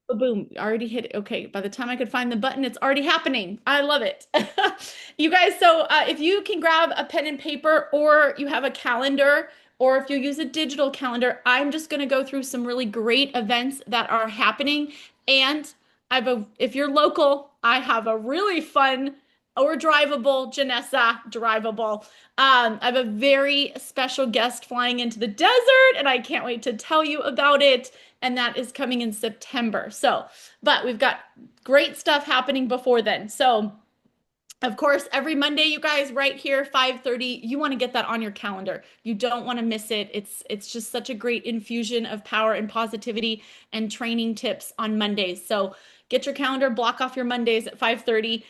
Boom, already hit it. Okay, by the time I could find the button, it's already happening. I love it. You guys, so if you can grab a pen and paper or you have a calendar or if you use a digital calendar, I'm just going to go through some really great events that are happening. And if you're local, I have a really fun or drivable, Janessa, drivable. I have a very special guest flying into the desert, and I can't wait to tell you about it. And that is coming in September. So, but we've got great stuff happening before then. So, of course, every Monday, you guys, right here, 5:30, you want to get that on your calendar. You don't want to miss it. It's just such a great infusion of power and positivity and training tips on Mondays. So get your calendar, block off your Mondays at 5:30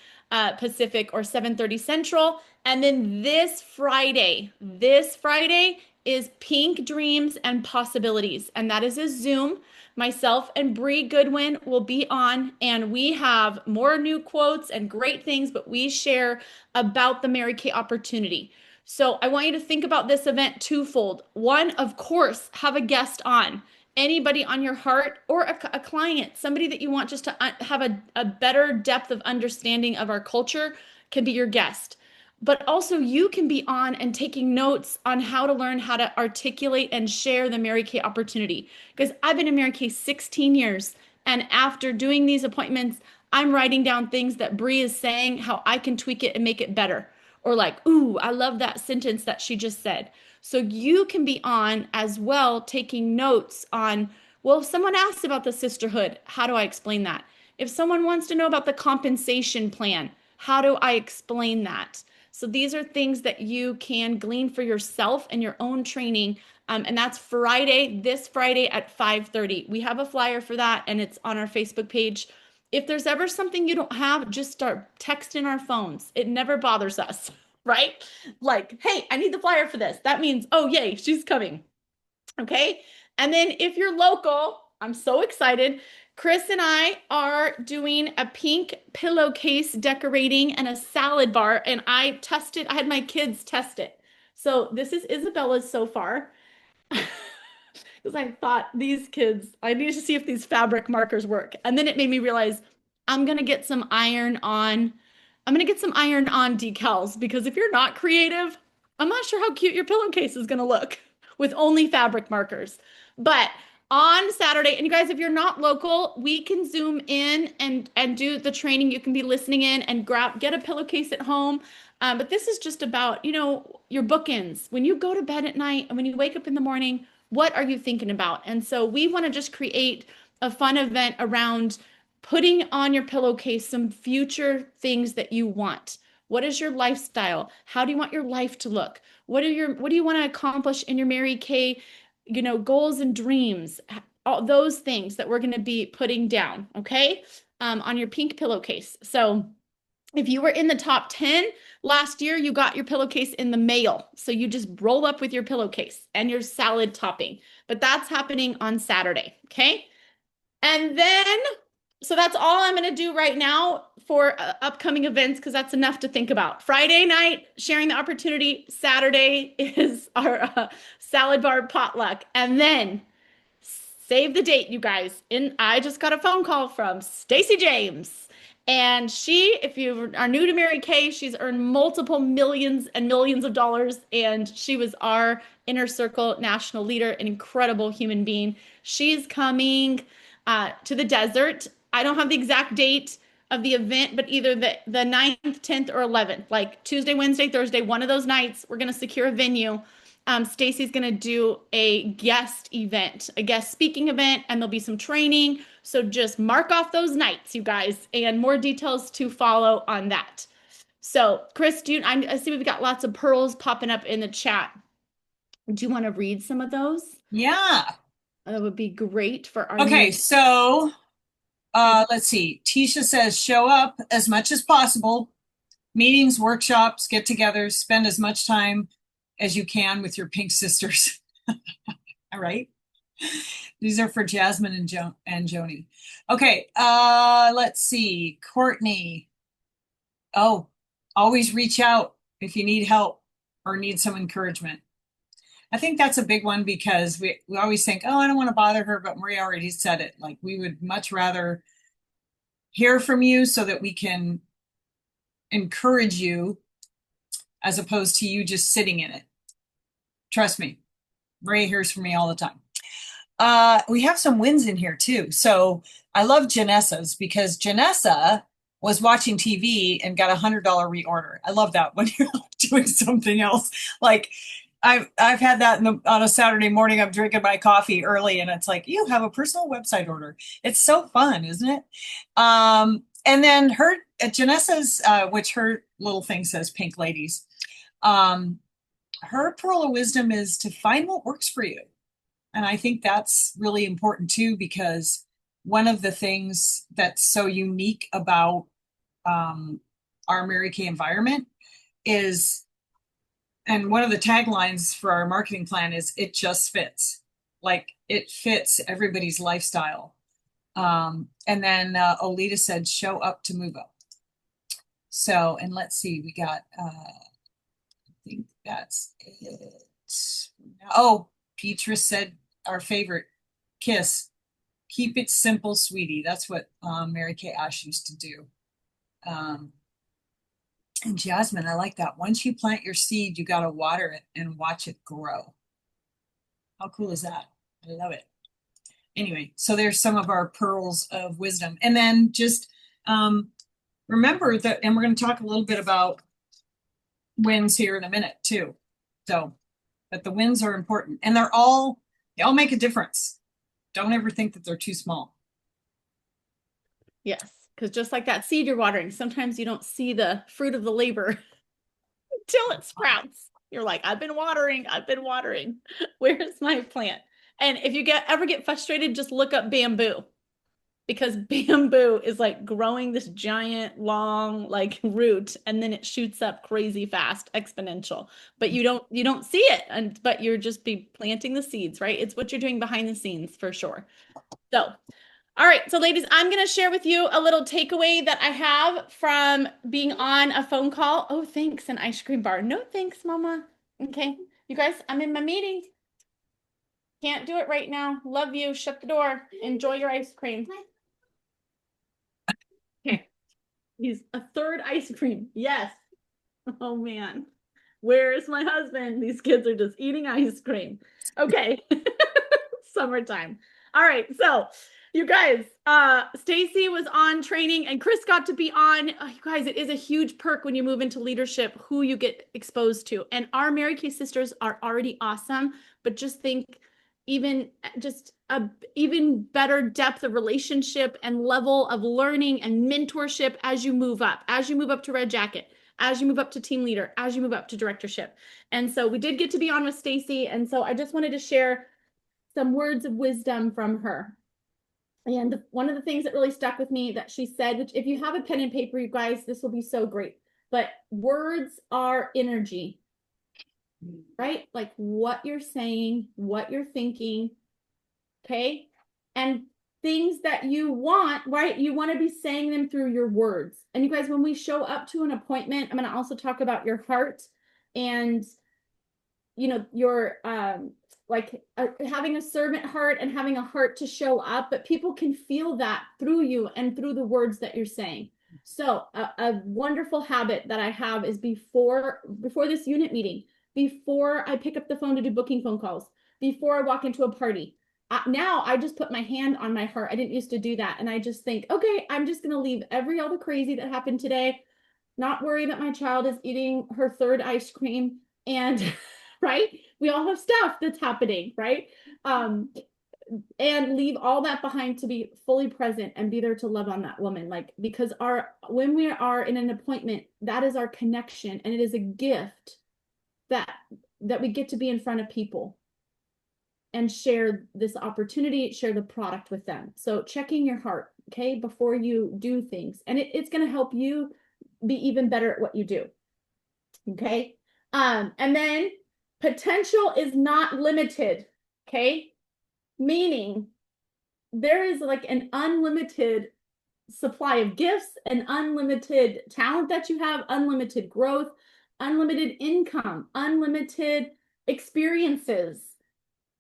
Pacific or 7:30 Central. And then this Friday is Pink Dreams and Possibilities. And that is a Zoom. Myself and Bree Goodwin will be on, and we have more new quotes and great things, but we share about the Mary Kay opportunity. So I want you to think about this event twofold. One, of course, have a guest on. Anybody on your heart or a client, somebody that you want just to have a better depth of understanding of our culture can be your guest. But also, you can be on and taking notes on how to learn how to articulate and share the Mary Kay opportunity. Because I've been in Mary Kay 16 years. And after doing these appointments, I'm writing down things that Bree is saying, how I can tweak it and make it better. Or like, ooh, I love that sentence that she just said. So you can be on as well, taking notes on, well, if someone asks about the sisterhood, how do I explain that? If someone wants to know about the compensation plan, how do I explain that? So these are things that you can glean for yourself and your own training. And that's this Friday at 5:30. We have a flyer for that and it's on our Facebook page. If there's ever something you don't have, just start texting our phones. It never bothers us, right? Like, hey, I need the flyer for this. That means, oh, yay, she's coming. Okay. And then if you're local, I'm so excited. Chris and I are doing a pink pillowcase decorating and a salad bar. And I had my kids test it. So this is Isabella's so far. Because I thought these kids, I need to see if these fabric markers work. And then it made me realize I'm going to get some iron on. I'm going to get some iron on decals because if you're not creative, I'm not sure how cute your pillowcase is going to look with only fabric markers. But on Saturday, and you guys, if you're not local, we can zoom in and do the training. You can be listening in and get a pillowcase at home. But this is just about, your bookends. When you go to bed at night and when you wake up in the morning, what are you thinking about? And so we want to just create a fun event around putting on your pillowcase some future things that you want. What is your lifestyle? How do you want your life to look? What do you want to accomplish in your Mary Kay, goals and dreams? All those things that we're going to be putting down, okay? On your pink pillowcase. So if you were in the top 10 last year, you got your pillowcase in the mail. So you just roll up with your pillowcase and your salad topping. But that's happening on Saturday, okay? And then, so that's all I'm going to do right now for upcoming events because that's enough to think about. Friday night, sharing the opportunity. Saturday is our salad bar potluck. And then save the date, you guys. I just got a phone call from Stacey James. And if you are new to Mary Kay, she's earned multiple millions and millions of dollars. And she was our inner circle national leader, an incredible human being. She's coming to the desert. I don't have the exact date of the event, but either the 9th, 10th, or 11th, like Tuesday, Wednesday, Thursday, one of those nights, we're going to secure a venue. Stacy's going to do a guest event, a guest speaking event, and there'll be some training. So just mark off those nights, you guys, and more details to follow on that. So, Chris, I see we've got lots of pearls popping up in the chat. Do you want to read some of those? Yeah. That would be great for our Okay, new. so let's see. Tisha says show up as much as possible. Meetings, workshops, get-togethers, spend as much time as you can with your pink sisters. All right. These are for Jasmine and Joni. Okay, let's see. Courtney. Oh, always reach out if you need help or need some encouragement. I think that's a big one because we always think, oh, I don't want to bother her, but Maria already said it. Like we would much rather hear from you so that we can encourage you as opposed to you just sitting in it. Trust me, Maria hears from me all the time. We have some wins in here too. So I love Janessa's because Janessa was watching TV and got $100 reorder. I love that when you're doing something else. Like I've had that on a Saturday morning. I'm drinking my coffee early, and it's like you have a personal website order. It's so fun, isn't it? And then her Janessa's, which her little thing says "Pink Ladies." Her pearl of wisdom is to find what works for you. And I think that's really important too, because one of the things that's so unique about our Mary Kay environment is, and one of the taglines for our marketing plan is, it just fits. Like it fits everybody's lifestyle. And then Olita said, show up to move up. So, and let's see, we got, I think that's it. Oh, Petra said our favorite, kiss. Keep it simple, sweetie. That's what Mary Kay Ash used to do. And Jasmine, I like that. Once you plant your seed, you got to water it and watch it grow. How cool is that? I love it. Anyway, so there's some of our pearls of wisdom. And then just remember that, and we're going to talk a little bit about wins here in a minute too. So, but the wins are important, and they all make a difference. Don't ever think that they're too small. Yes, because just like that seed you're watering, sometimes you don't see the fruit of the labor until it sprouts. You're like, I've been watering. Where's my plant? And if you ever get frustrated, just look up bamboo, because bamboo is like growing this giant long like root, and then it shoots up crazy fast, exponential. But you don't see it, but you're just be planting the seeds, right? It's what you're doing behind the scenes for sure. So, all right. So ladies, I'm going to share with you a little takeaway that I have from being on a phone call. Oh, thanks. An ice cream bar. No, thanks, Mama. Okay. You guys, I'm in my meeting. Can't do it right now. Love you. Shut the door. Enjoy your ice cream. Okay. He's a third ice cream. Yes. Oh man. Where is my husband? These kids are just eating ice cream. Okay. Summertime. All right. So you guys, Stacy was on training and Chris got to be on. Oh, you guys, it is a huge perk when you move into leadership, who you get exposed to. And our Mary Kay sisters are already awesome, but just think even just a even better depth of relationship and level of learning and mentorship as you move up to Red Jacket, as you move up to team leader, as you move up to directorship. And so we did get to be on with Stacy. And so I just wanted to share some words of wisdom from her. And one of the things that really stuck with me that she said, which if you have a pen and paper, you guys, this will be so great. But words are energy, right? Like what you're saying, what you're thinking, okay? And things that you want, right? You want to be saying them through your words. And you guys, when we show up to an appointment, I'm going to also talk about your heart and, you know, your, having a servant heart and having a heart to show up, but people can feel that through you and through the words that you're saying. So a wonderful habit that I have is before this unit meeting, before I pick up the phone to do booking phone calls, before I walk into a party, now I just put my hand on my heart. I didn't used to do that. And I just think, okay, I'm just going to leave all the crazy that happened today, not worry that my child is eating her third ice cream, and right? We all have stuff that's happening, right? And leave all that behind to be fully present and be there to love on that woman. Like, because when we are in an appointment, that is our connection, and it is a gift that we get to be in front of people and share this opportunity, share the product with them. So checking your heart, okay, before you do things, and it's going to help you be even better at what you do. Okay. And then potential is not limited. Okay. Meaning there is like an unlimited supply of gifts, an unlimited talent that you have, unlimited growth, unlimited income, unlimited experiences,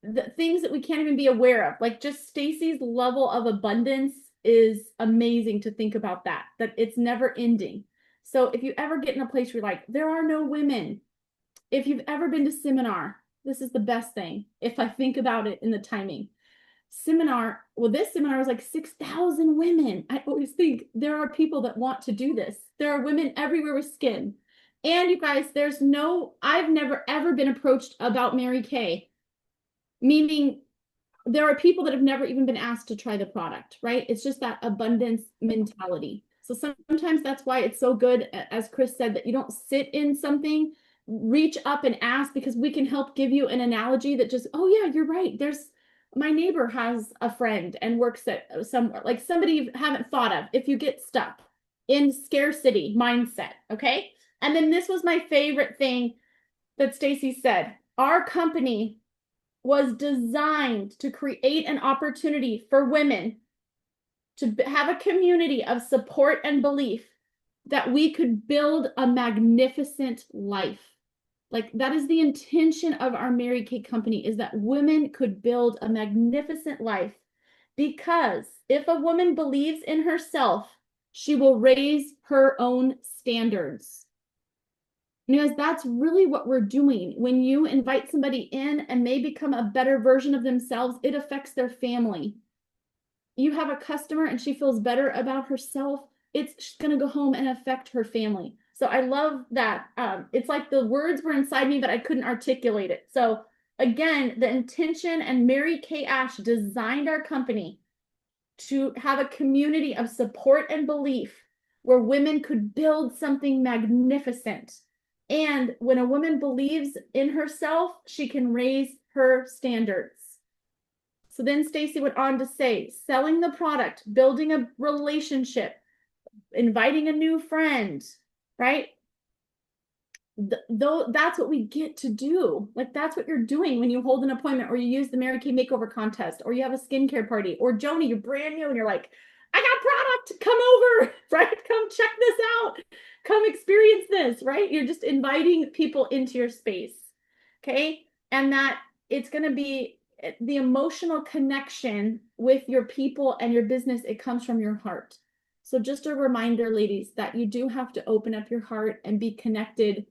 the things that we can't even be aware of. Like just Stacy's level of abundance is amazing to think about that it's never ending. So if you ever get in a place where you're like, there are no women, if you've ever been to seminar, this is the best thing. If I think about it in the timing, seminar, well, this seminar was like 6,000 women. I always think there are people that want to do this. There are women everywhere with skin. And you guys, I've never ever been approached about Mary Kay, meaning there are people that have never even been asked to try the product, right? It's just that abundance mentality. So sometimes that's why it's so good, as Chris said, that you don't sit in something, reach up and ask, because we can help give you an analogy that just, oh yeah, you're right. My neighbor has a friend and works at somewhere, like somebody you haven't thought of if you get stuck in scarcity mindset, okay? And then this was my favorite thing that Stacy said. Our company was designed to create an opportunity for women to have a community of support and belief that we could build a magnificent life. Like that is the intention of our Mary Kay company, is that women could build a magnificent life, because if a woman believes in herself, she will raise her own standards. Because that's really what we're doing. When you invite somebody in and they become a better version of themselves, it affects their family. You have a customer and she feels better about herself, it's going to go home and affect her family. So I love that. It's like the words were inside me, but I couldn't articulate it. So again, the intention, and Mary Kay Ash designed our company to have a community of support and belief where women could build something magnificent. And when a woman believes in herself, she can raise her standards. So then Stacy went on to say, selling the product, building a relationship, inviting a new friend, right? Though that's what we get to do. Like that's what you're doing when you hold an appointment, or you use the Mary Kay makeover contest, or you have a skincare party, or Joni, you're brand new and you're like, I got product, come over, right? Come check this out, come experience this, right? You're just inviting people into your space. Okay. And that it's going to be the emotional connection with your people and your business. It comes from your heart. So just a reminder, ladies, that you do have to open up your heart and be connected,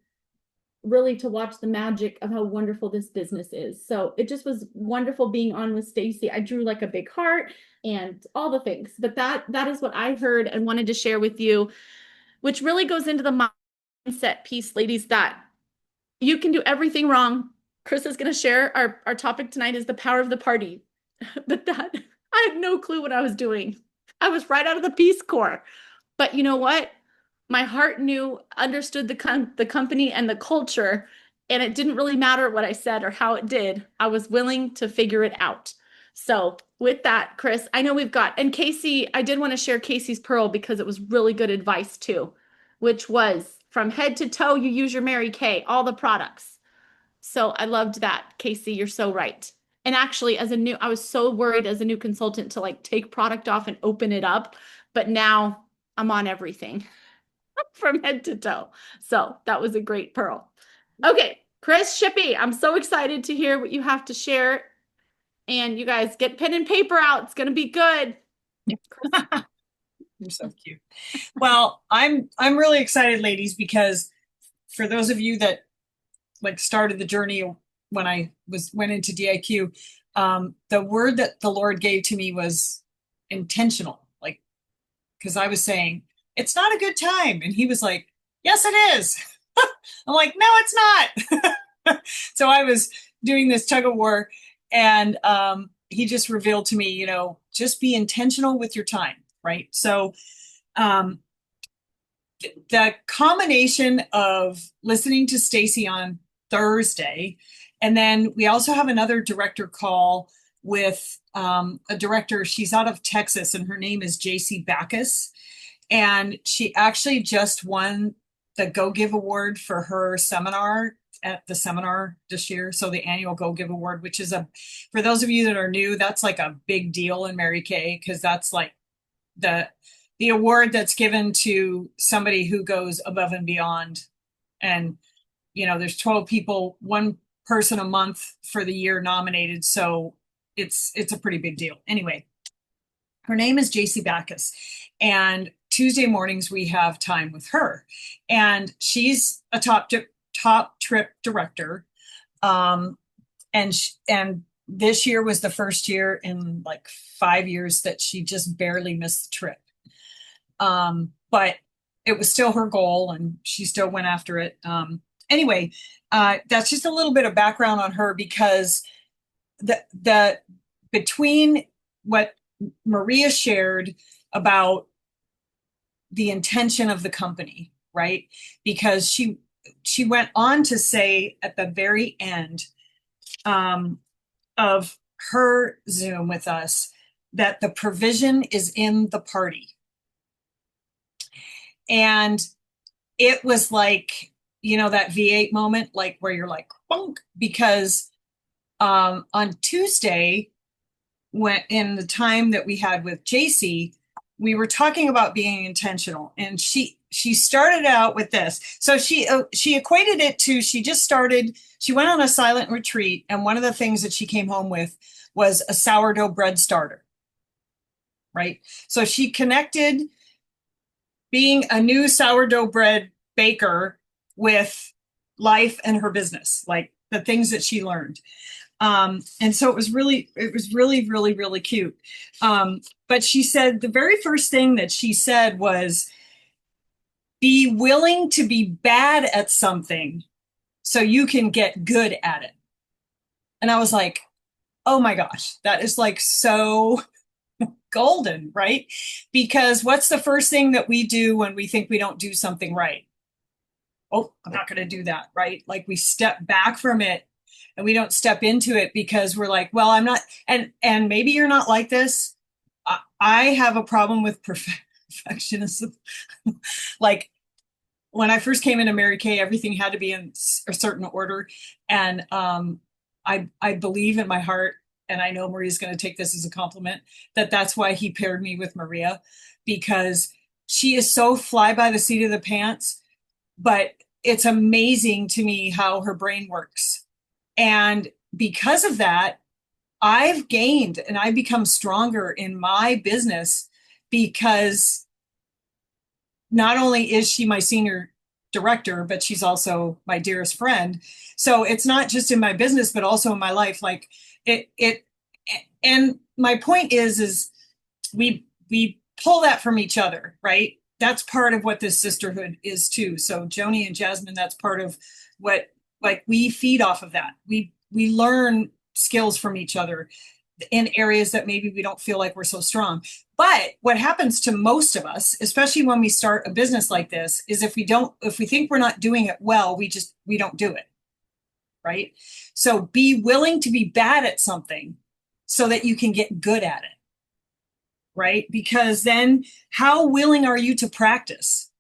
really, to watch the magic of how wonderful this business is. So it just was wonderful being on with Stacy. I drew like a big heart and all the things, but that is what I heard and wanted to share with you, which really goes into the mindset piece, ladies, that you can do everything wrong. Chris is going to share our topic tonight is the power of the party. But that I had no clue what I was doing. I was right out of the Peace Corps. But you know what? My heart understood the company and the culture, and it didn't really matter what I said or how it did. I was willing to figure it out. So with that, Chris, I know we've got, and Casey, I did want to share Casey's pearl because it was really good advice too, which was from head to toe, you use your Mary Kay, all the products. So I loved that, Casey. You're so right. And actually, I was so worried as a new consultant to like take product off and open it up, but now I'm on everything from head to toe. So that was a great pearl. Okay, Chris Shippey, I'm so excited to hear what you have to share. And you guys get pen and paper out. It's going to be good. You're so cute. Well, I'm really excited, ladies, because for those of you that like started the journey when I went into DIQ, the word that the Lord gave to me was intentional. Like, because I was saying, it's not a good time. And he was like, yes, it is. I'm like, no, it's not. So I was doing this tug of war, and he just revealed to me, just be intentional with your time, right? So the combination of listening to Stacy on Thursday, and then we also have another director call with a director. She's out of Texas, and her name is JC Backus. And she actually just won the Go Give Award for her seminar at the seminar this year. So the annual Go Give Award, which is for those of you that are new, that's like a big deal in Mary Kay, because that's like the award that's given to somebody who goes above and beyond. And, there's 12 people. One person a month for the year nominated. So it's a pretty big deal. Anyway, her name is JC Backus. And Tuesday mornings we have time with her. And she's a top trip director. And this year was the first year in like 5 years that she just barely missed the trip. But it was still her goal and she still went after it. Anyway, that's just a little bit of background on her, because the between what Maria shared about the intention of the company, right? Because she went on to say at the very end of her Zoom with us that the provision is in the party. And it was like, you know, that V8 moment, like where you're like, bonk, because on Tuesday, when in the time that we had with JC, we were talking about being intentional, and she started out with this. So she equated it to, she went on a silent retreat, and one of the things that she came home with was a sourdough bread starter, right? So she connected being a new sourdough bread baker with life and her business, like the things that she learned. And so it was really, really cute. But she said the very first thing that she said was, be willing to be bad at something so you can get good at it. And I was like, oh my gosh, that is like so golden, right? Because what's the first thing that we do when we think we don't do something right? Oh, I'm not going to do that, right? Like we step back from it and we don't step into it because we're like, well, I'm not, and maybe you're not like this. I have a problem with perfectionism. Like when I first came into Mary Kay, everything had to be in a certain order. And I believe in my heart, and I know Maria's going to take this as a compliment, that that's why he paired me with Maria, because she is so fly by the seat of the pants, but it's amazing to me how her brain works. And because of that, I've gained and I've become stronger in my business, because not only is she my senior director, but she's also my dearest friend. So it's not just in my business, but also in my life. Like and my point is we pull that from each other, right? That's part of what this sisterhood is too. So Joni and Jasmine, that's part of what, like, we feed off of that. We learn skills from each other in areas that maybe we don't feel like we're so strong. But what happens to most of us, especially when we start a business like this, is if we think we're not doing it well, we don't do it. Right? So be willing to be bad at something so that you can get good at it. Right? Because then how willing are you to practice?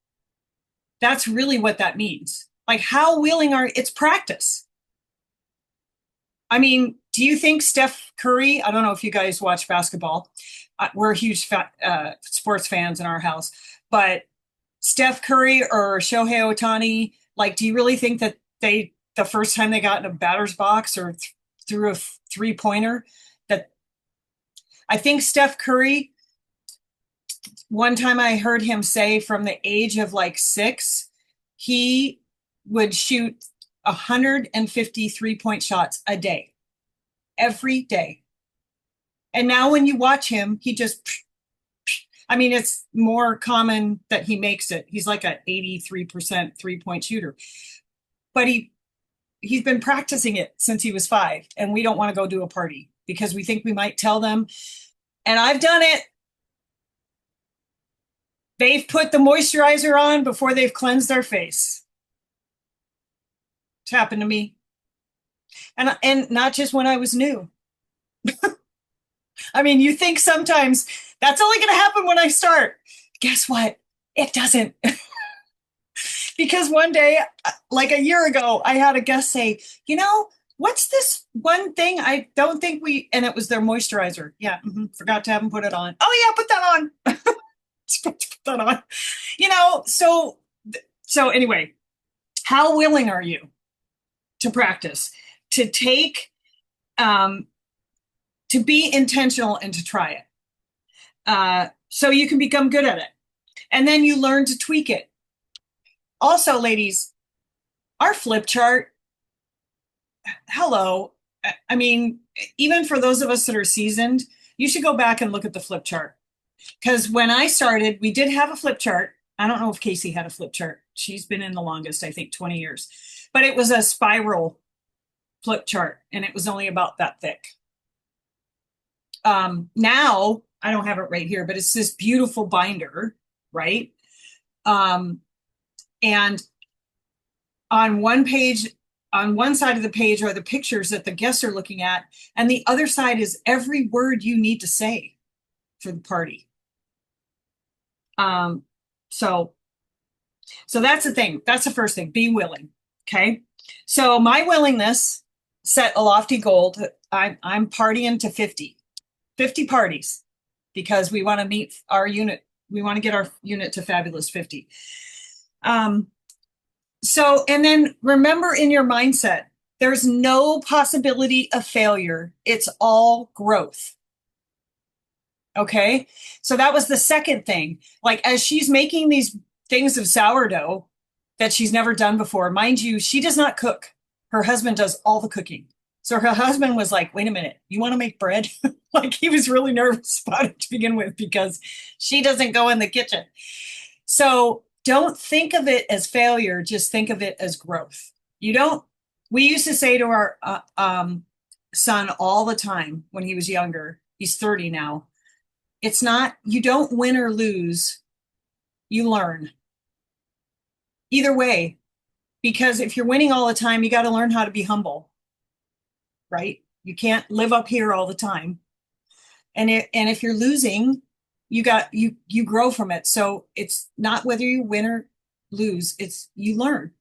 That's really what that means. Like, how willing it's practice. I mean, do you think Steph Curry, I don't know if you guys watch basketball. We're huge sports fans in our house, but Steph Curry or Shohei Ohtani, like, do you really think that the first time they got in a batter's box or threw a 3-pointer, that I think Steph Curry, one time I heard him say from the age of like 6, he would shoot 150 3-point shots a day, every day. And now when you watch him, he just, I mean, it's more common that he makes it. He's like an 83% 3-point shooter. But he's been practicing it since he was 5, and we don't want to go do a party because we think we might tell them. And I've done it. They've put the moisturizer on before they've cleansed their face. It's happened to me. And not just when I was new. I mean, you think sometimes that's only going to happen when I start. Guess what? It doesn't. Because one day, like a year ago, I had a guest say, you know, what's this one thing I don't think and it was their moisturizer. Yeah, forgot to have them put it on. Oh yeah, put that on. Put that on. You know, so anyway, how willing are you to practice? to take, to be intentional and to try it. So you can become good at it. And then you learn to tweak it. Also, ladies, our flip chart, hello. I mean, even for those of us that are seasoned, you should go back and look at the flip chart. Because when I started, we did have a flip chart. I don't know if Casey had a flip chart. She's been in the longest, I think 20 years. But it was a spiral flip chart, and it was only about that thick. Now, I don't have it right here, but it's this beautiful binder, right? And on one page, on one side of the page are the pictures that the guests are looking at, and the other side is every word you need to say for the party. So that's the thing. That's the first thing. Be willing. Okay. So my willingness set a lofty goal. I'm partying to 50 parties because we want to meet our unit. We want to get our unit to fabulous 50. So, and then remember in your mindset, there's no possibility of failure. It's all growth. Okay. So that was the second thing. Like, as she's making these things of sourdough that she's never done before, mind you, she does not cook. Her husband does all the cooking. So her husband was like, wait a minute, you want to make bread? Like, he was really nervous about it to begin with because she doesn't go in the kitchen. So don't think of it as failure. Just think of it as growth. We used to say to our son all the time when he was younger, he's 30 now, it's not, you don't win or lose, you learn. Either way, because if you're winning all the time, you got to learn how to be humble, right? You can't live up here all the time. And if you're losing, you grow from it. So it's not whether you win or lose, it's you learn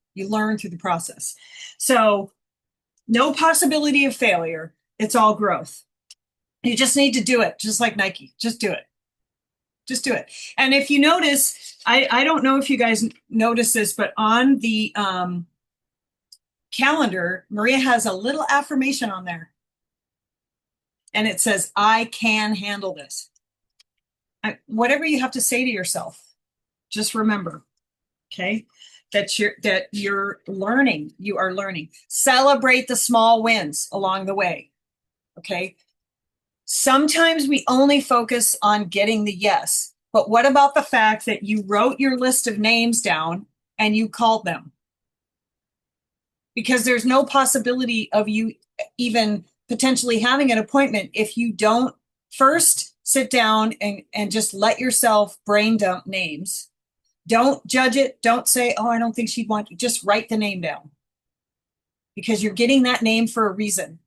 through the process. So no possibility of failure. It's all growth. You just need to do it. Just like Nike, just do it. Just do it. And if you notice, I don't know if you guys notice this, but on the calendar, Maria has a little affirmation on there. And it says, I can handle this. Whatever you have to say to yourself, just remember, okay, that you're learning. You are learning. Celebrate the small wins along the way, okay? Sometimes we only focus on getting the yes, but what about the fact that you wrote your list of names down and you called them? Because there's no possibility of you even potentially having an appointment if you don't first sit down and just let yourself brain dump names. Don't judge it. Don't say, oh, I don't think she'd want you. Just write the name down because you're getting that name for a reason.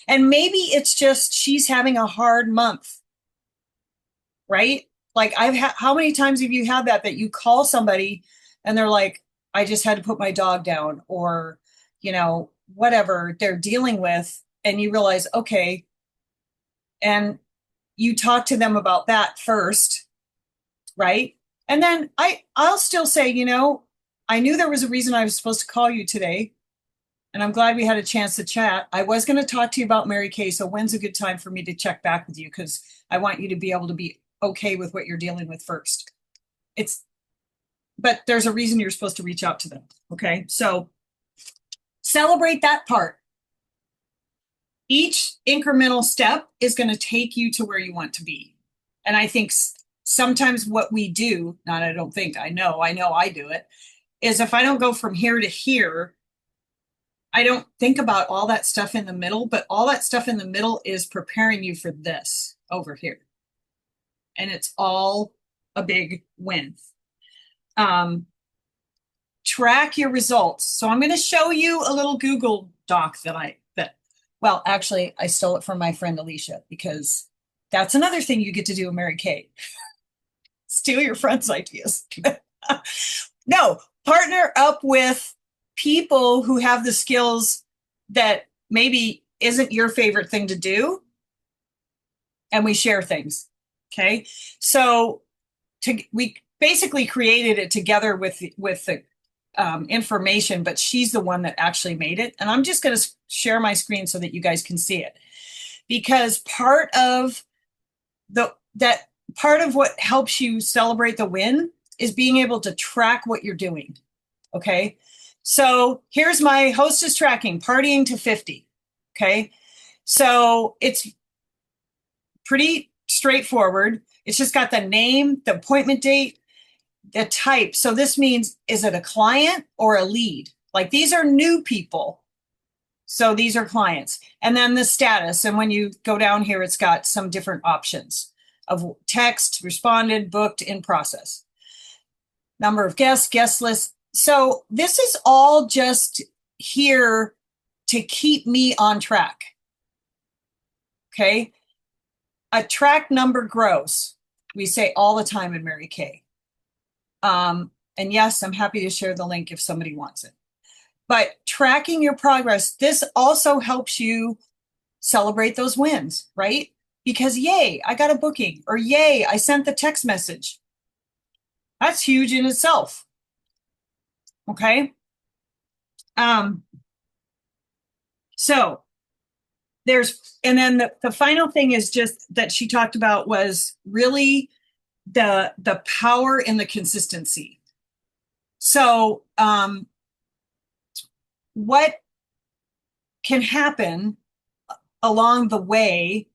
And maybe it's just she's having a hard month, right? Like how many times have you had that you call somebody and they're like, I just had to put my dog down, or, whatever they're dealing with. And you realize, okay. And you talk to them about that first, right? And then I'll still say, I knew there was a reason I was supposed to call you today. And I'm glad we had a chance to chat. I was going to talk to you about Mary Kay. So when's a good time for me to check back with you? Because I want you to be able to be okay with what you're dealing with first. But there's a reason you're supposed to reach out to them. Okay. So celebrate that part. Each incremental step is going to take you to where you want to be. And I think sometimes what we do, I know I do it, is if I don't go from here to here, I don't think about all that stuff in the middle, but all that stuff in the middle is preparing you for this over here. And it's all a big win. Track your results. So I'm going to show you a little Google Doc well, actually, I stole it from my friend Alicia, because that's another thing you get to do in Mary Kay. Steal your friend's ideas. No, partner up with people who have the skills that maybe isn't your favorite thing to do. And we share things. Okay. So we basically created it together with the information, but she's the one that actually made it. And I'm just going to share my screen so that you guys can see it, because part of what helps you celebrate the win is being able to track what you're doing. Okay. So here's my hostess tracking, partying to 50. Okay. So it's pretty straightforward. It's just got the name, the appointment date, the type. So this means, is it a client or a lead? Like, these are new people. So these are clients. And then the status. And when you go down here, it's got some different options of text, responded, booked, in process. Number of guests, guest list. So this is all just here to keep me on track. Okay. A track number grows. We say all the time in Mary Kay. And yes, I'm happy to share the link if somebody wants it. But tracking your progress, this also helps you celebrate those wins, right? Because yay, I got a booking, or yay, I sent the text message. That's huge in itself. Okay. So and then the final thing is just that she talked about was really the power in the consistency. So what can happen along the way,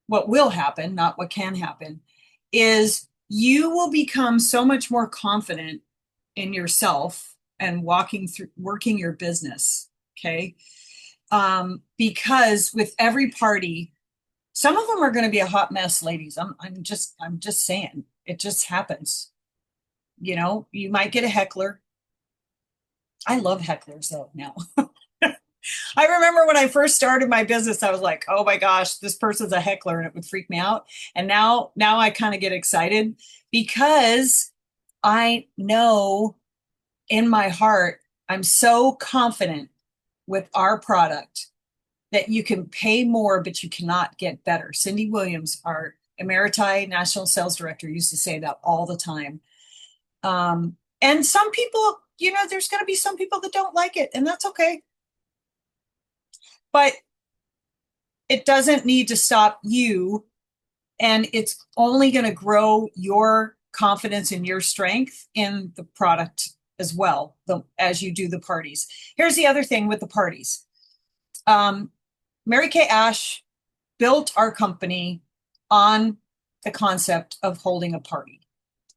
what will happen, not what can happen, is you will become so much more confident in yourself and working your business. Okay. Because with every party, some of them are going to be a hot mess, ladies. I'm just saying, it just happens. You know, you might get a heckler. I love hecklers though now. I remember when I first started my business, I was like, oh my gosh, this person's a heckler, and it would freak me out. And now I kind of get excited because I know in my heart, I'm so confident with our product that you can pay more, but you cannot get better. Cindy Williams, our Emeriti National Sales Director, used to say that all the time. And some people, you know, there's going to be some people that don't like it, and that's okay. But it doesn't need to stop you, and it's only going to grow your confidence and your strength in the product as well, as you do the parties. Here's the other thing with the parties. Mary Kay Ash built our company on the concept of holding a party.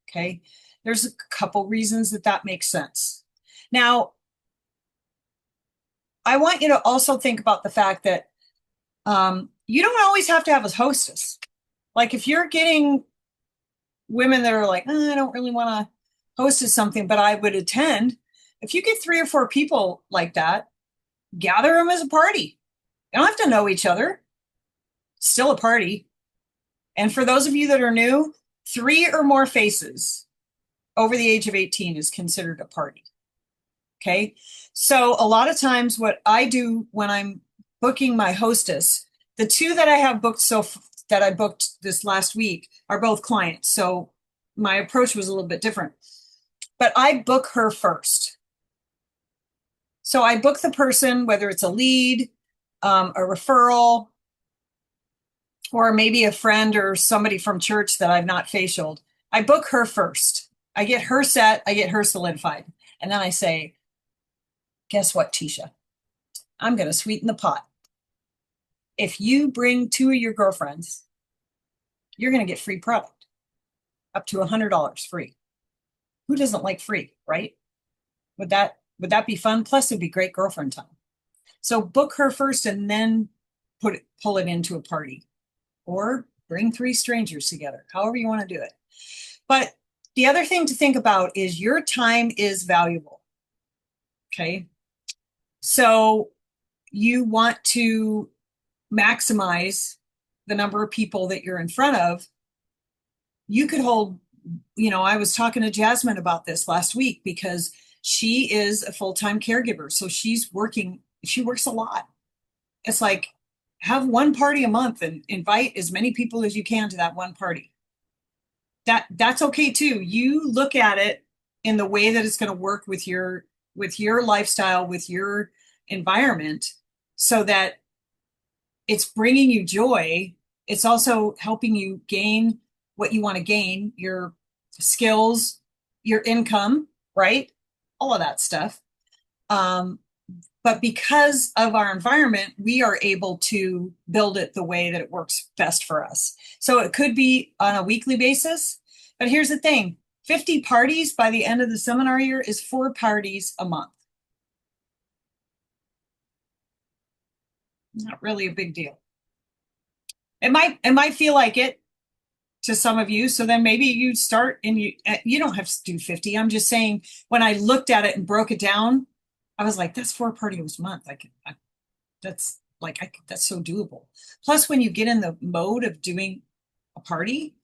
Okay. There's a couple reasons that makes sense. Now, I want you to also think about the fact that you don't always have to have a hostess. Like, if you're getting women that are like, I don't really want to hostess something, but I would attend. If you get 3 or 4 people like that, gather them as a party. You don't have to know each other. Still a party. And for those of you that are new, 3 or more faces over the age of 18 is considered a party. Okay. So a lot of times what I do when I'm booking my hostess, the 2 that I have booked that I booked this last week are both clients. So my approach was a little bit different, but I book her first. So I book the person, whether it's a lead, a referral, or maybe a friend or somebody from church that I've not facialed. I book her first. I get her set, I get her solidified. And then I say, guess what, Tisha? I'm going to sweeten the pot. If you bring 2 of your girlfriends, you're going to get free product, up to $100 free. Who doesn't like free, right? Would that be fun? Plus, it'd be great girlfriend time. So book her first and then pull it into a party, or bring 3 strangers together, however you want to do it. But the other thing to think about is your time is valuable. Okay. So you want to maximize the number of people that you're in front of. You could hold, I was talking to Jasmine about this last week because she is a full-time caregiver. So she works a lot. It's like, have one party a month and invite as many people as you can to that one party. That's okay too. You look at it in the way that it's going to work with your with your lifestyle, with your environment, so that it's bringing you joy. It's also helping you gain what you want to gain, your skills, your income, right? All of that stuff. Um, but because of our environment, we are able to build it the way that it works best for us. So it could be on a weekly basis. But here's the thing, 50 parties by the end of the seminar year is 4 parties a month. Not really a big deal. It might feel like it to some of you. So then maybe you start and you don't have to do 50. I'm just saying when I looked at it and broke it down, I was like, that's 4 parties a month. That's so doable. Plus, when you get in the mode of doing a party,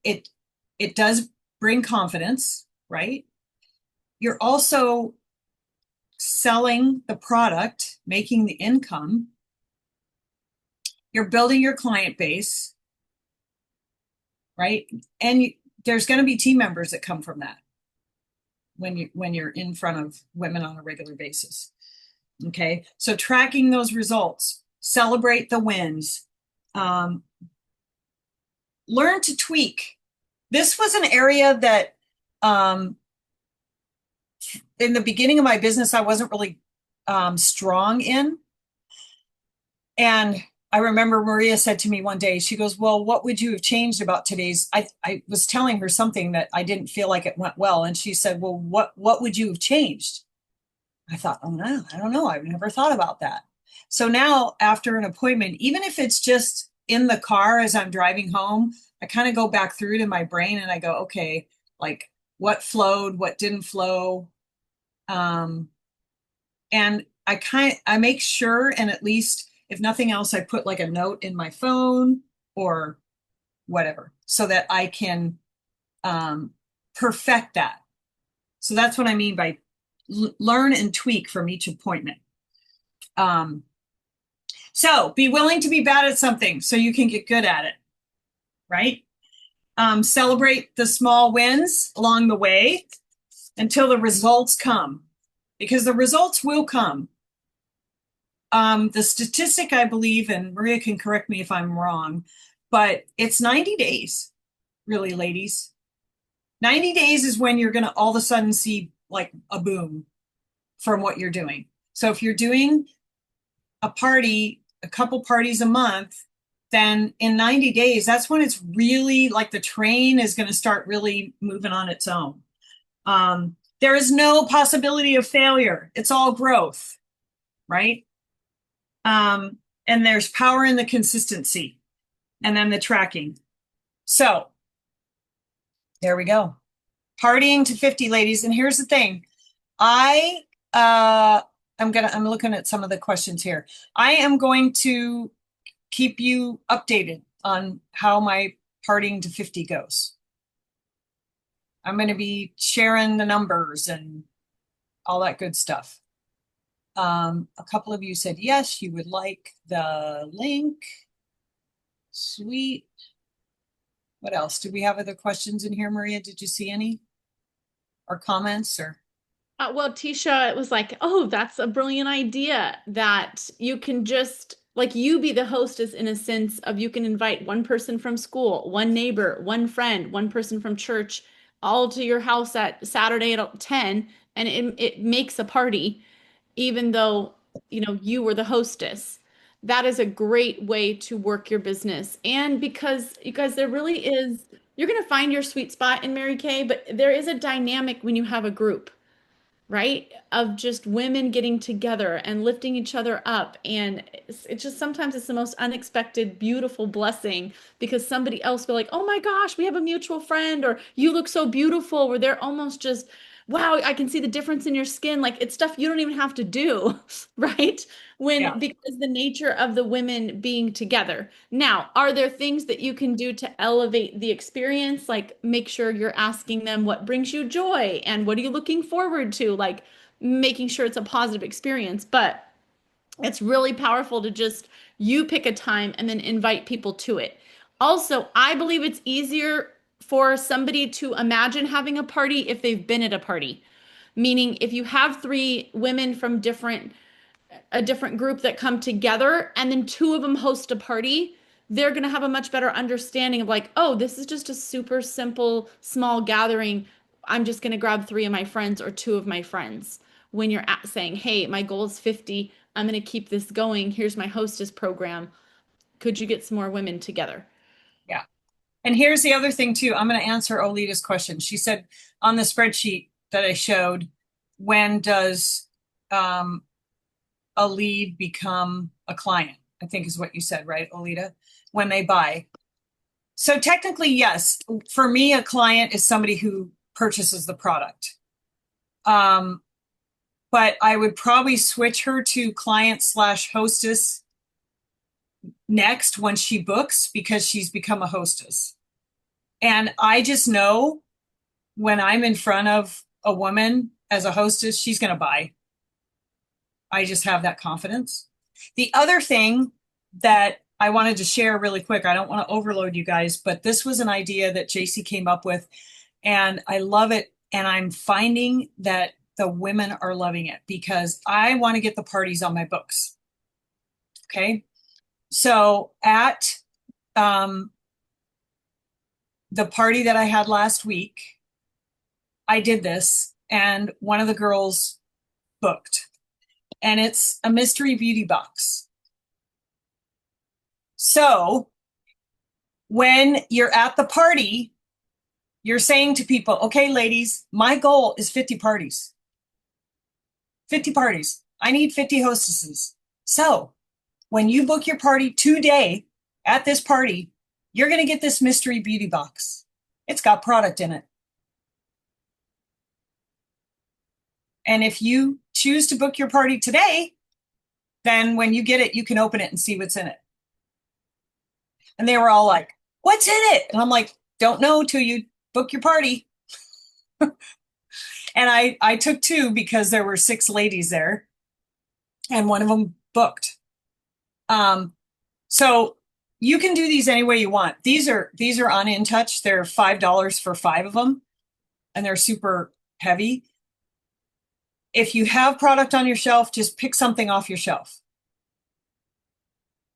it does bring confidence, right? You're also selling the product, making the income. You're building your client base, right? And there's going to be team members that come from that when you're in front of women on a regular basis. Okay, so tracking those results, celebrate the wins, learn to tweak. This was an area that in the beginning of my business, I wasn't really strong in. And I remember Maria said to me one day, she goes, well, what would you have changed about today's? I was telling her something that I didn't feel like it went well. And she said, well, what would you have changed? I thought, oh no, I don't know. I've never thought about that. So now after an appointment, even if it's just in the car as I'm driving home, I kind of go back through to my brain and I go, okay, like what flowed, what didn't flow. And I make sure, and at least if nothing else, I put like a note in my phone or whatever so that I can perfect that. So that's what I mean by learn and tweak from each appointment. So be willing to be bad at something so you can get good at it, right? Celebrate the small wins along the way until the results come, because the results will come. The statistic, I believe, and Maria can correct me if I'm wrong, but it's 90 days, really, ladies. 90 days is when you're going to all of a sudden see like a boom from what you're doing. So if you're doing a couple parties a month, then in 90 days, that's when it's really like the train is going to start really moving on its own. There is no possibility of failure. It's all growth, right? And there's power in the consistency and then the tracking. So there we go. Partying to 50, ladies. And here's the thing. I'm looking at some of the questions here. I am going to keep you updated on how my partying to 50 goes. I'm going to be sharing the numbers and all that good stuff. A couple of you said yes, you would like the link. Sweet. What else? Do we have other questions in here, Maria? Did you see any? Or comments or? Well, Tisha, it was like, oh, that's a brilliant idea that you can just like you be the hostess in a sense of you can invite one person from school, one neighbor, one friend, one person from church, all to your house at Saturday at 10, and it makes a party, even though, you were the hostess. That is a great way to work your business. And because you guys, there really is, you're going to find your sweet spot in Mary Kay, but there is a dynamic when you have a group, right? Of just women getting together and lifting each other up. And it's just sometimes it's the most unexpected, beautiful blessing because somebody else will be like, oh my gosh, we have a mutual friend, or you look so beautiful, where they're almost just, wow, I can see the difference in your skin. Like it's stuff you don't even have to do, right? Yeah. Because the nature of the women being together. Now, are there things that you can do to elevate the experience? Like make sure you're asking them what brings you joy and what are you looking forward to? Like making sure it's a positive experience. But it's really powerful to just you pick a time and then invite people to it. Also, I believe it's easier for somebody to imagine having a party if they've been at a party. Meaning if you have three women from a different group that come together and then two of them host a party, they're going to have a much better understanding of like, oh, this is just a super simple small gathering. I'm just going to grab three of my friends or two of my friends. When you're at saying, hey, my goal is 50, I'm going to keep this going. Here's my hostess program. Could you get some more women together? Yeah. And here's the other thing too. I'm going to answer Olita's question. She said on the spreadsheet that I showed, when does a lead become a client? I think is what you said, right, Olita? When they buy. So technically, yes. For me, a client is somebody who purchases the product. But I would probably switch her to client slash hostess next when she books because she's become a hostess. And I just know when I'm in front of a woman as a hostess, she's going to buy. I just have that confidence. The other thing that I wanted to share really quick, I don't want to overload you guys, but this was an idea that JC came up with, and I love it. And I'm finding that the women are loving it because I want to get the parties on my books. Okay. So at the party that I had last week, I did this, and one of the girls booked, and it's a mystery beauty box. So when you're at the party, you're saying to people, okay, ladies, my goal is 50 parties. 50 parties. I need 50 hostesses. So when you book your party today at this party, you're going to get this mystery beauty box. It's got product in it. And if you choose to book your party today, then when you get it, you can open it and see what's in it. And they were all like, what's in it? And I'm like, don't know till you book your party. And I took two because there were 6 ladies there and one of them booked. So you can do these any way you want. These are on InTouch. They're $5 for 5 of them, and they're super heavy. If you have product on your shelf, just pick something off your shelf,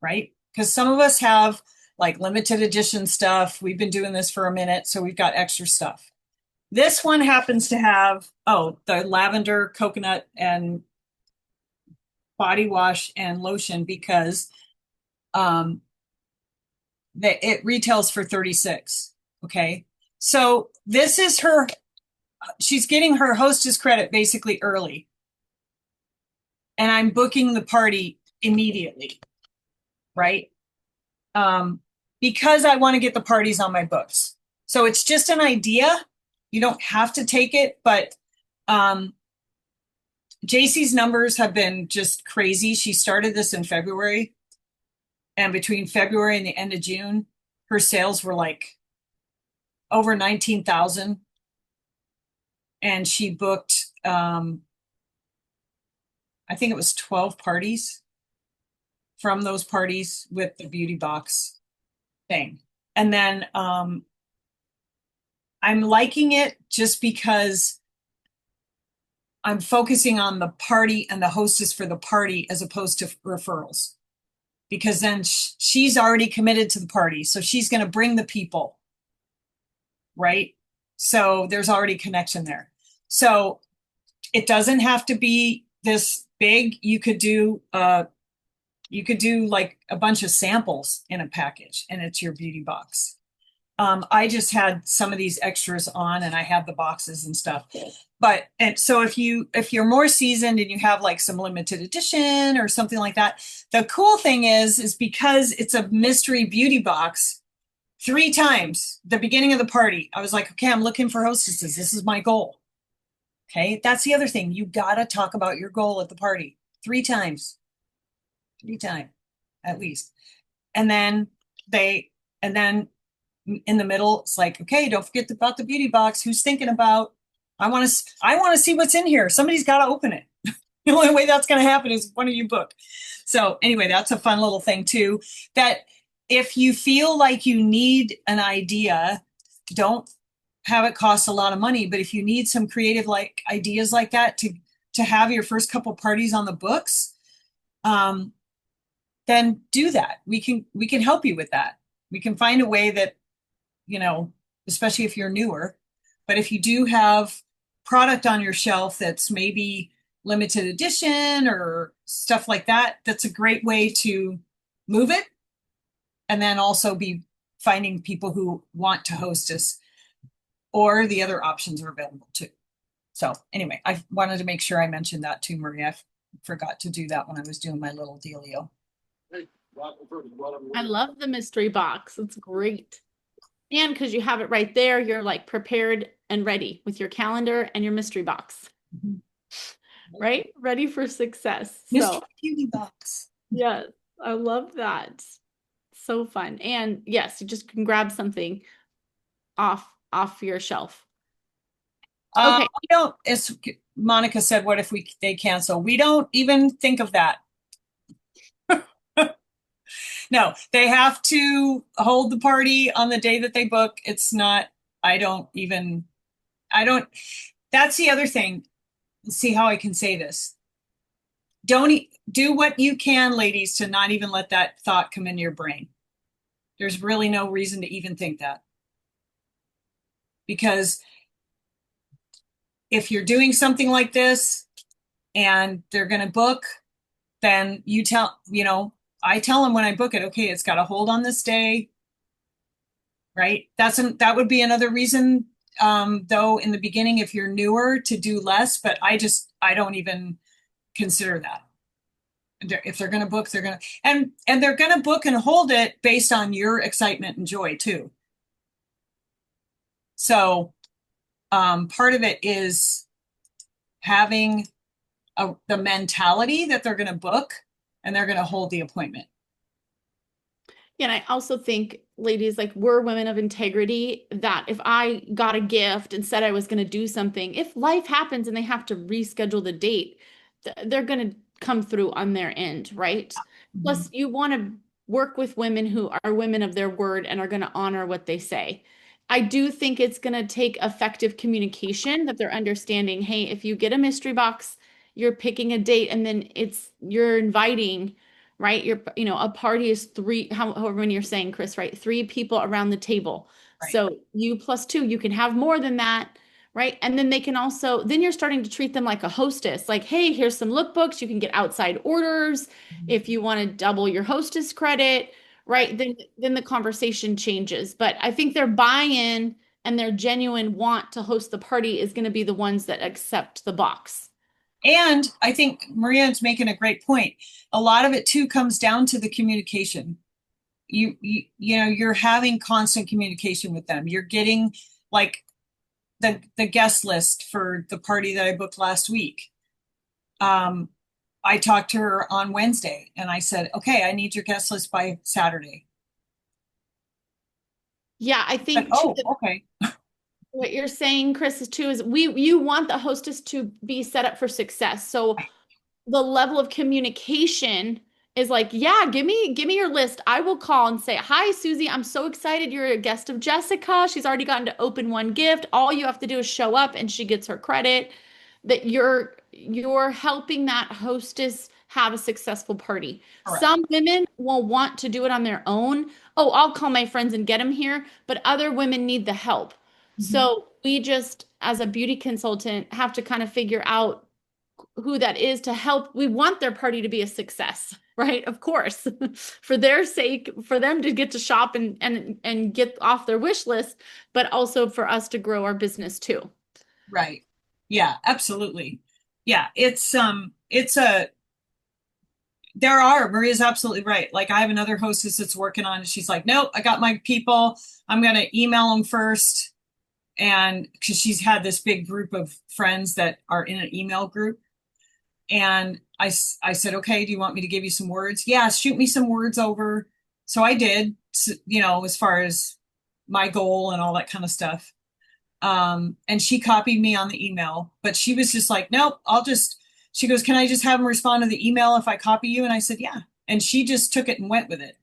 right? Because some of us have like limited edition stuff. We've been doing this for a minute, so we've got extra stuff. This one happens to have, the lavender, coconut, and body wash and lotion because it retails for $36. Okay. So this is she's getting her hostess credit basically early. And I'm booking the party immediately. Right. Because I want to get the parties on my books. So it's just an idea. You don't have to take it, but JC's numbers have been just crazy. She started this in February, and between February and the end of June, her sales were like over 19,000. And she booked, I think it was 12 parties from those parties with the beauty box thing. And then I'm liking it just because I'm focusing on the party and the hostess for the party as opposed to referrals. Because then she's already committed to the party. So she's going to bring the people, right? So there's already connection there. So it doesn't have to be this big. You could do like a bunch of samples in a package, and it's your beauty box. I just had some of these extras on, and I had the boxes and stuff. And so if you're more seasoned and you have like some limited edition or something like that, the cool thing is because it's a mystery beauty box, 3 times the beginning of the party, I was like, okay, I'm looking for hostesses. This is my goal. Okay. That's the other thing. You got to talk about your goal at the party 3 times, 3 times at least. And then in the middle, it's like, okay, don't forget about the beauty box. Who's thinking about, I want to see what's in here. Somebody's got to open it. The only way that's going to happen is one of you book. So anyway, that's a fun little thing too, that if you feel like you need an idea, don't have it cost a lot of money. But if you need some creative like ideas like that to have your first couple parties on the books, then do that. We can help you with that. We can find a way that, especially if you're newer. But if you do have product on your shelf that's maybe limited edition or stuff like that, that's a great way to move it. And then also be finding people who want to host us, or the other options are available too. So anyway, I wanted to make sure I mentioned that too, Maria. I forgot to do that when I was doing my little dealio. I love the mystery box. It's great. And because you have it right there, you're like prepared and ready with your calendar and your mystery box. Mhm. Right? Ready for success. Mystery So, beauty box. yes, I love that. So fun. And yes, you just can grab something off your shelf. Okay. We don't, as Monica said, what if they cancel? We don't even think of that. No, they have to hold the party on the day that they book. It's not, I don't, that's the other thing. Let's see how I can say this. Don't do what you can, ladies, to not even let that thought come into your brain. There's really no reason to even think that. Because if you're doing something like this and they're going to book, then I tell them when I book it, okay, it's got to hold on this day, right? That would be another reason, though, in the beginning, if you're newer, to do less, but I don't even consider that. If they're going to book, they're going to, and they're going to book and hold it based on your excitement and joy too. So, part of it is having the mentality that they're going to book and they're going to hold the appointment. Yeah, and I also think, ladies, like we're women of integrity, that if I got a gift and said I was going to do something, if life happens and they have to reschedule the date, they're going to come through on their end, right? Mm-hmm. Plus, you want to work with women who are women of their word and are going to honor what they say. I do think it's going to take effective communication, that they're understanding, hey, if you get a mystery box, you're picking a date and then you're inviting, right? A party is three, however many you're saying, Chris, right? Three people around the table. Right. So you plus two, you can have more than that, right? And then they can also, then you're starting to treat them like a hostess. Like, hey, here's some lookbooks. You can get outside orders if you want to double your hostess credit, right? Then the conversation changes. But I think their buy-in and their genuine want to host the party is going to be the ones that accept the box. And I think Maria's making a great point. A lot of it too comes down to the communication. You're having constant communication with them. You're getting like the guest list for the party that I booked last week. I talked to her on Wednesday and I said, okay, I need your guest list by Saturday. Yeah, I think okay. What you're saying, Chris, is too, is you want the hostess to be set up for success. So the level of communication is like, yeah, give me your list. I will call and say, hi, Susie, I'm so excited. You're a guest of Jessica. She's already gotten to open one gift. All you have to do is show up and she gets her credit. That you're helping that hostess have a successful party. Correct. Some women will want to do it on their own. Oh, I'll call my friends and get them here, but other women need the help. So we just, as a beauty consultant, have to kind of figure out who that is to help. We want their party to be a success, right? Of course, for their sake, for them to get to shop and get off their wish list, but also for us to grow our business too. Right. Yeah, absolutely. Yeah, Maria's absolutely right. Like I have another hostess that's working on it. She's like, nope, I got my people. I'm going to email them first. And because she's had this big group of friends that are in an email group. And I said, okay, do you want me to give you some words? Yeah, shoot me some words over. So I did, as far as my goal and all that kind of stuff. And she copied me on the email, but she was just like, nope, she goes, can I just have them respond to the email if I copy you? And I said, yeah. And she just took it and went with it.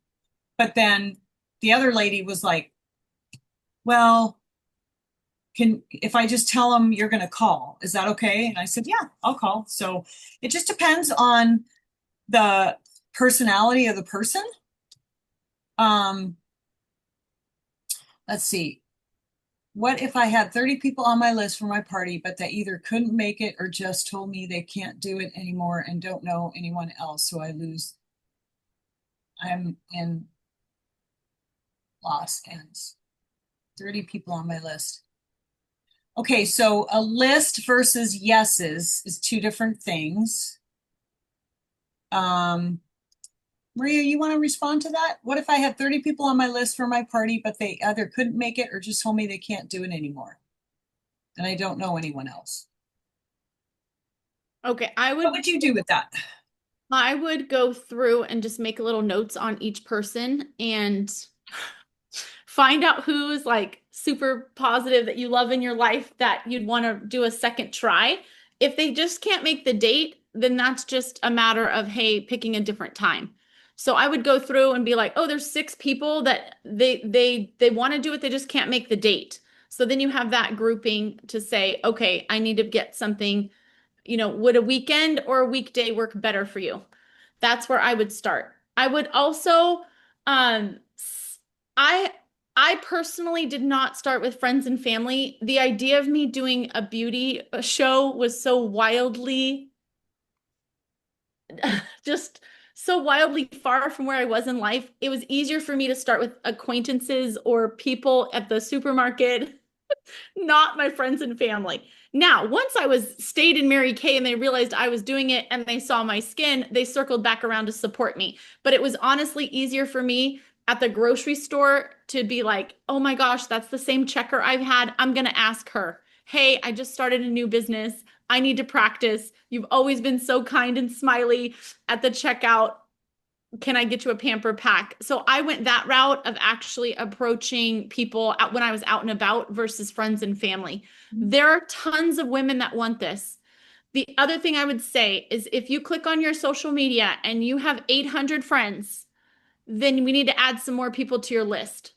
But then the other lady was like, well, if I just tell them you're going to call, is that okay? And I said, yeah, I'll call. So it just depends on the personality of the person. Um, let's see. What if I had 30 people on my list for my party, but they either couldn't make it or just told me they can't do it anymore and don't know anyone else, so I lose. I'm in loss ends. 30 people on my list. Okay, so a list versus yeses is two different things. Maria, you want to respond to that? What if I had 30 people on my list for my party, but they either couldn't make it or just told me they can't do it anymore? And I don't know anyone else. Okay, What would you do with that? I would go through and just make little notes on each person and find out who's like super positive that you love in your life that you'd want to do a second try. If they just can't make the date, then that's just a matter of, hey, picking a different time. So I would go through and be like, oh, there's 6 people that they want to do it, they just can't make the date. So then you have that grouping to say, okay, I need to get something, would a weekend or a weekday work better for you? That's where I would start. I would also, I I personally did not start with friends and family. The idea of me doing a beauty show was so wildly, just so wildly far from where I was in life. It was easier for me to start with acquaintances or people at the supermarket, not my friends and family. Now, once I was stayed in Mary Kay and they realized I was doing it and they saw my skin, they circled back around to support me. But it was honestly easier for me at the grocery store to be like, oh my gosh, that's the same checker I've had. I'm going to ask her, hey, I just started a new business. I need to practice. You've always been so kind and smiley at the checkout. Can I get you a pamper pack? So I went that route of actually approaching people when I was out and about versus friends and family. There are tons of women that want this. The other thing I would say is if you click on your social media and you have 800 friends, then we need to add some more people to your list,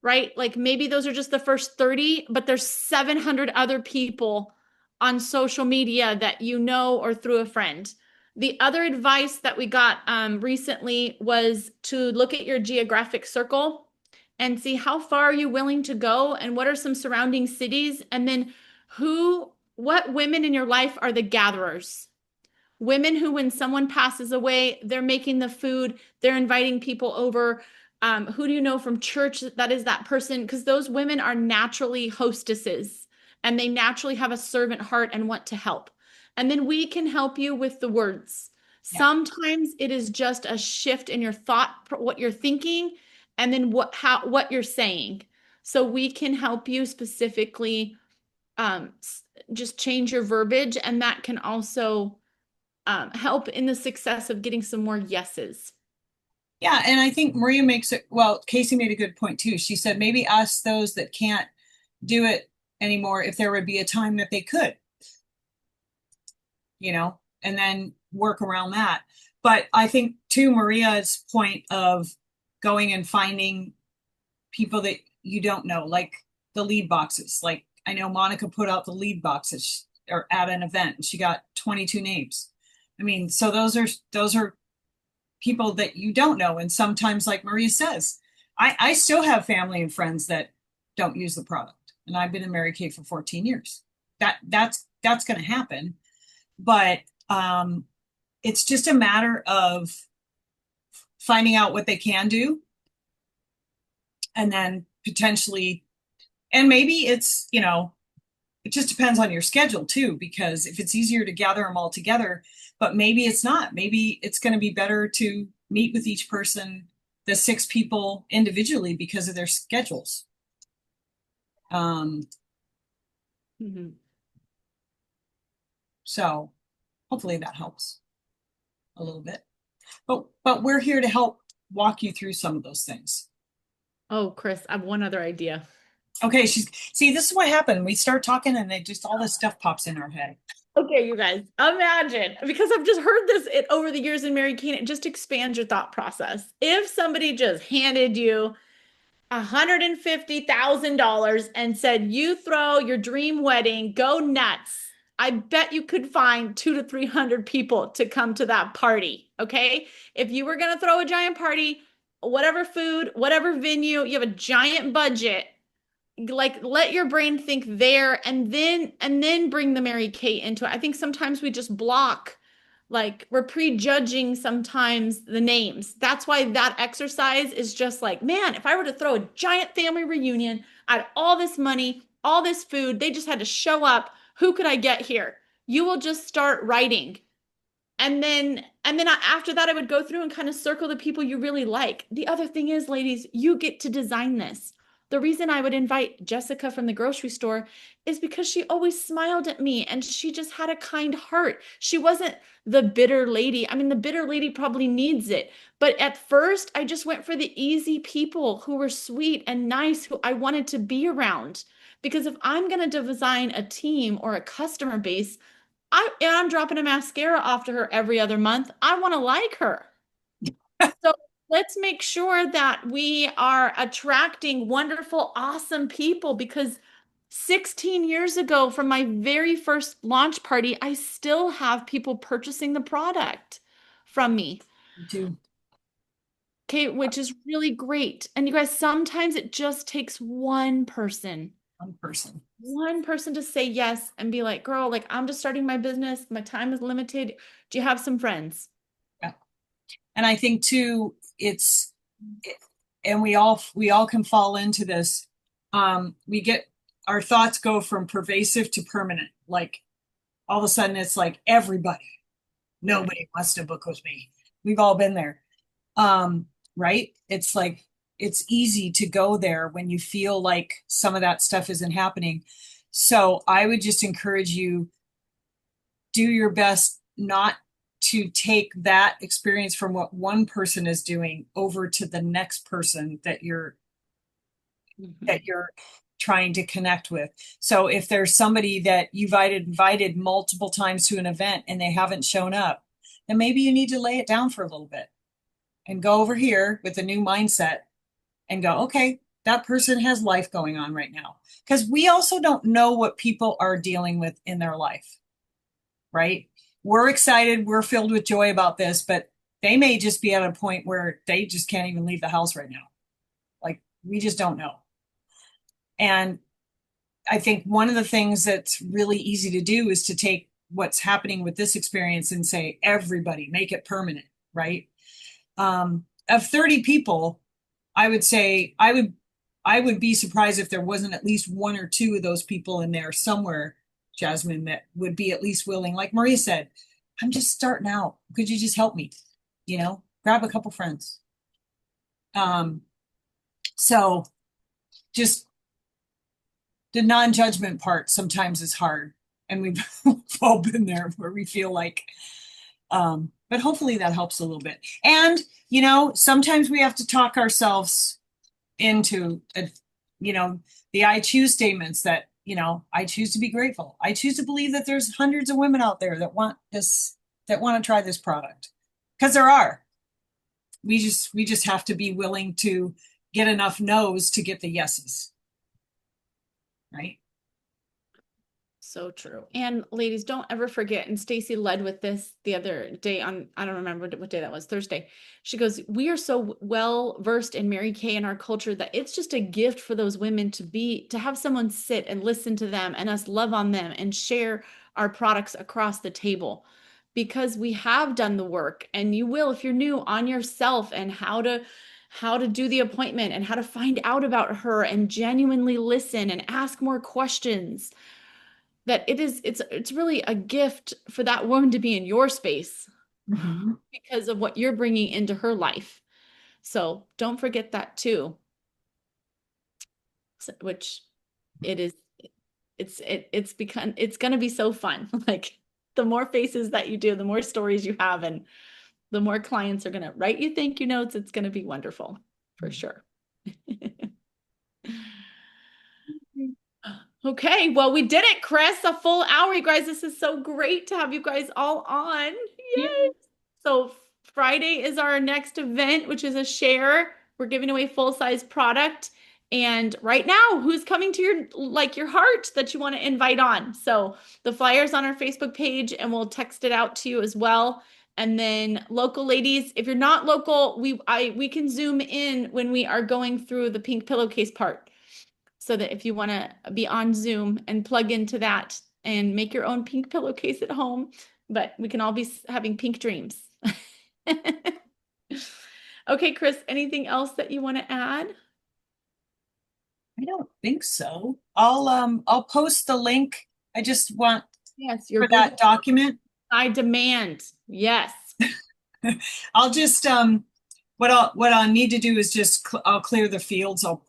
right? Like maybe those are just the first 30, but there's 700 other people on social media that you know or through a friend. The other advice that we got recently was to look at your geographic circle and see how far are you willing to go and what are some surrounding cities, and then what women in your life are the gatherers. Women who, when someone passes away, they're making the food, they're inviting people over. Who do you know from church that is that person? Because those women are naturally hostesses and they naturally have a servant heart and want to help. And then we can help you with the words. Yeah. Sometimes it is just a shift in your thought, what you're thinking, and then what you're saying. So we can help you specifically just change your verbiage, and that can also help in the success of getting some more yeses. Yeah, and I think Maria makes it, well, Casey made a good point too. She said maybe ask those that can't do it anymore if there would be a time that they could, and then work around that. But I think to Maria's point of going and finding people that you don't know, like the lead boxes. Like I know Monica put out the lead boxes or at an event and she got 22 names. I mean, so those are people that you don't know. And sometimes, like Maria says, I still have family and friends that don't use the product. And I've been in Mary Kay for 14 years. That's going to happen. But it's just a matter of finding out what they can do and then potentially, and maybe it's, it just depends on your schedule too, because if it's easier to gather them all together, but maybe it's not, maybe it's going to be better to meet with each person, the 6 people individually because of their schedules. So hopefully that helps a little bit, but we're here to help walk you through some of those things. Oh, Chris, I have one other idea. Okay, see, this is what happened. We start talking and they just all this stuff pops in our head. Okay, you guys, imagine, because I've just heard this over the years in Mary Kay, it just expands your thought process. If somebody just handed you $150,000 and said, you throw your dream wedding, go nuts. I bet you could find 200 to 300 people to come to that party. Okay. If you were going to throw a giant party, whatever food, whatever venue, you have a giant budget, like let your brain think there and then bring the Mary Kate into it. I think sometimes we just block, like we're prejudging sometimes the names. That's why that exercise is just like, man, if I were to throw a giant family reunion, I had all this money, all this food, they just had to show up. Who could I get here? You will just start writing. And then after that, I would go through and kind of circle the people you really like. The other thing is, ladies, you get to design this. The reason I would invite Jessica from the grocery store is because she always smiled at me and she just had a kind heart. She wasn't the bitter lady. I mean, the bitter lady probably needs it. But at first, I just went for the easy people who were sweet and nice, who I wanted to be around. Because if I'm going to design a team or a customer base, I'm dropping a mascara off to her every other month. I want to like her. So let's make sure that we are attracting wonderful, awesome people because 16 years ago, from my very first launch party, I still have people purchasing the product from me. Me too. Okay, which is really great. And you guys, sometimes it just takes One person. one person to say yes and be like, girl, like I'm just starting my business. My time is limited. Do you have some friends? Yeah. And I think too, and we all can fall into this. We get our thoughts go from pervasive to permanent. Like all of a sudden it's like nobody wants to book with me. We've all been there. Right? It's like it's easy to go there when you feel like some of that stuff isn't happening. So I would just encourage you, do your best not to take that experience from what one person is doing over to the next person that you're trying to connect with. So if there's somebody that you've invited multiple times to an event and they haven't shown up, then maybe you need to lay it down for a little bit and go over here with a new mindset and go, okay, that person has life going on right now. Because we also don't know what people are dealing with in their life, right? We're excited, we're filled with joy about this, but they may just be at a point where they just can't even leave the house right now. Like, we just don't know. And I think one of the things that's really easy to do is to take what's happening with this experience and say, everybody, make it permanent, right? Of 30 people, I would say I would be surprised if there wasn't at least one or two of those people in there somewhere, Jasmine, that would be at least willing. Like Maria said, I'm just starting out. Could you just help me? Grab a couple friends. So just the non-judgment part sometimes is hard. And we've all been there where we feel like, but hopefully that helps a little bit. And, sometimes we have to talk ourselves into, the I choose statements that, I choose to be grateful. I choose to believe that there's hundreds of women out there that want to try this product. Because there are. We just have to be willing to get enough no's to get the yeses. Right? So true. And ladies, don't ever forget, and Stacy led with this the other day on, I don't remember what day that was, Thursday. She goes, we are so well versed in Mary Kay and our culture that it's just a gift for those women to have someone sit and listen to them and us love on them and share our products across the table. Because we have done the work, and you will, if you're new, on yourself and how to do the appointment and how to find out about her and genuinely listen and ask more questions. That it's really a gift for that woman to be in your space because of what you're bringing into her life. So don't forget that too. Which it's going to be so fun. Like the more faces that you do, the more stories you have, and the more clients are going to write you thank you notes. It's going to be wonderful for sure. Okay, well, we did it, Chris. A full hour, you guys. This is so great to have you guys all on. Yay! So Friday is our next event, which is a share. We're giving away full-size product. And right now, who's coming to your heart that you want to invite on? So the flyer's on our Facebook page and we'll text it out to you as well. And then local ladies, if you're not local, we can zoom in when we are going through the pink pillowcase part. So that if you want to be on Zoom and plug into that and make your own pink pillowcase at home, but we can all be having pink dreams. Okay, Chris, anything else that you want to add? I don't think so. I'll post the link. I just want Yes, for that document. I demand. Yes. I'll just what I'll need to do is just I'll clear the fields. I'll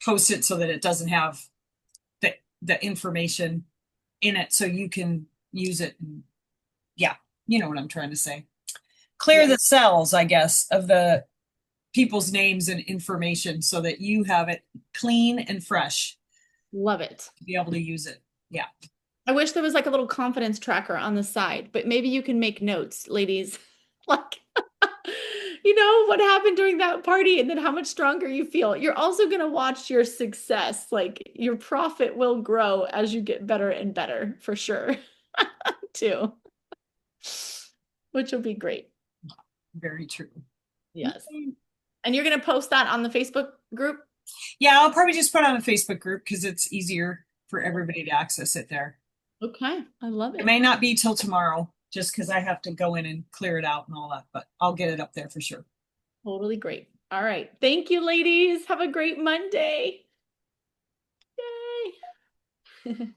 post it so that it doesn't have the information in it so you can use it. Yeah, you know what I'm trying to say. Clear the cells, I guess, of the people's names and information so that you have it clean and fresh. Love it. To be able to use it. Yeah. I wish there was like a little confidence tracker on the side, but maybe you can make notes, ladies. Like, you know, what happened during that party and then how much stronger you feel. You're also going to watch your success. Like, your profit will grow as you get better and better, for sure, too, which will be great. Very true. Yes. And you're going to post that on the Facebook group? Yeah, I'll probably just put it on a Facebook group because it's easier for everybody to access it there. Okay, I love it. It may not be till tomorrow just because I have to go in and clear it out and all that, but I'll get it up there for sure. Totally great. All right. Thank you, ladies. Have a great Monday. Yay.